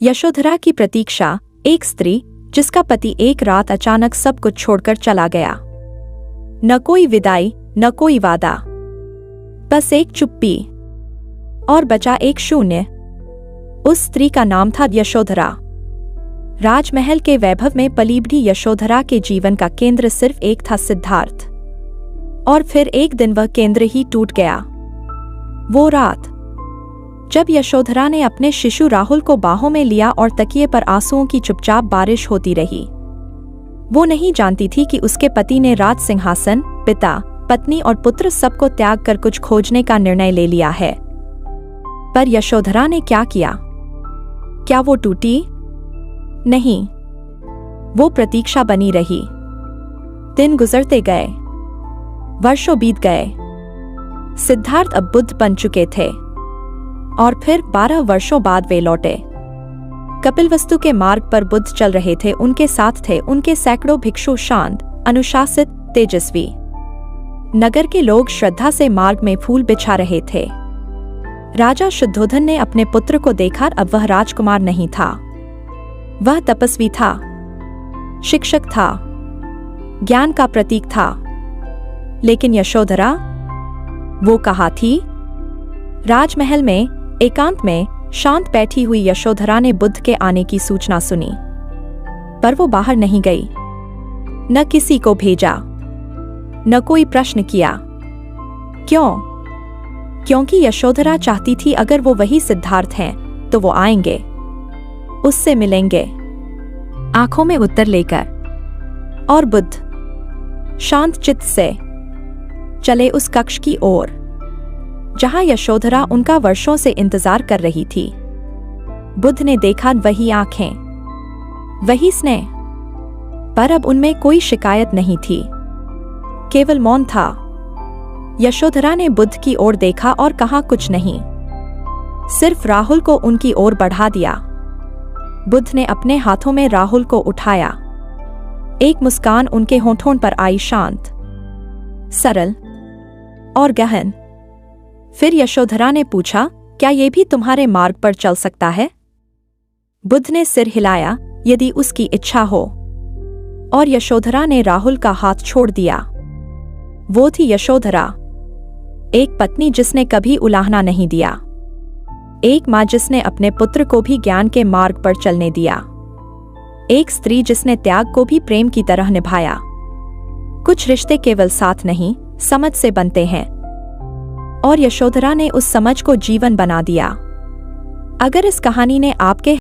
यशोधरा की प्रतीक्षा, एक स्त्री जिसका पति एक रात अचानक सब कुछ छोड़कर चला गया। न कोई विदाई, न कोई वादा, बस एक चुप्पी, और बचा एक शून्य। उस स्त्री का नाम था यशोधरा। राजमहल के वैभव में पली बढ़ी यशोधरा के जीवन का केंद्र सिर्फ एक था, सिद्धार्थ। और फिर एक दिन वह केंद्र ही टूट गया। वो रात जब यशोधरा ने अपने शिशु राहुल को बाहों में लिया और तकिए पर आंसुओं की चुपचाप बारिश होती रही। वो नहीं जानती थी कि उसके पति ने राज सिंहासन, पिता, पत्नी और पुत्र सबको त्याग कर कुछ खोजने का निर्णय ले लिया है। पर यशोधरा ने क्या किया? क्या वो टूटी? नहीं, वो प्रतीक्षा बनी रही। दिन गुजरते गए, वर्षों बीत गए। सिद्धार्थ अब बुद्ध बन चुके थे और फिर 12 वर्षों बाद वे लौटे। कपिलवस्तु के मार्ग पर बुद्ध चल रहे थे। उनके साथ थे उनके सैकड़ों भिक्षु, शांत, अनुशासित, तेजस्वी। नगर के लोग श्रद्धा से मार्ग में फूल बिछा रहे थे। राजा शुद्धोधन ने अपने पुत्र को देखा। अब वह राजकुमार नहीं था, वह तपस्वी था, शिक्षक था, ज्ञान का प्रतीक था। लेकिन यशोधरा, वो कहाँ थी? राजमहल में एकांत में शांत बैठी हुई यशोधरा ने बुद्ध के आने की सूचना सुनी, पर वो बाहर नहीं गई। न किसी को भेजा, न कोई प्रश्न किया। क्यों? क्योंकि यशोधरा चाहती थी अगर वो वही सिद्धार्थ हैं तो वो आएंगे, उससे मिलेंगे, आंखों में उत्तर लेकर। और बुद्ध शांत चित्त से चले उस कक्ष की ओर जहां यशोधरा उनका वर्षों से इंतजार कर रही थी। बुद्ध ने देखा वही आंखें, वही स्नेह, पर अब उनमें कोई शिकायत नहीं थी, केवल मौन था। यशोधरा ने बुद्ध की ओर देखा और कहा कुछ नहीं, सिर्फ राहुल को उनकी ओर बढ़ा दिया। बुद्ध ने अपने हाथों में राहुल को उठाया। एक मुस्कान उनके होठों पर आई, शांत, सरल और गहन। फिर यशोधरा ने पूछा, क्या ये भी तुम्हारे मार्ग पर चल सकता है? बुद्ध ने सिर हिलाया, यदि उसकी इच्छा हो। और यशोधरा ने राहुल का हाथ छोड़ दिया। वो थी यशोधरा, एक पत्नी जिसने कभी उलाहना नहीं दिया, एक मां जिसने अपने पुत्र को भी ज्ञान के मार्ग पर चलने दिया, एक स्त्री जिसने त्याग को भी प्रेम की तरह निभाया। कुछ रिश्ते केवल साथ नहीं, समझ से बनते हैं, और यशोधरा ने उस समझ को जीवन बना दिया। अगर इस कहानी ने आपके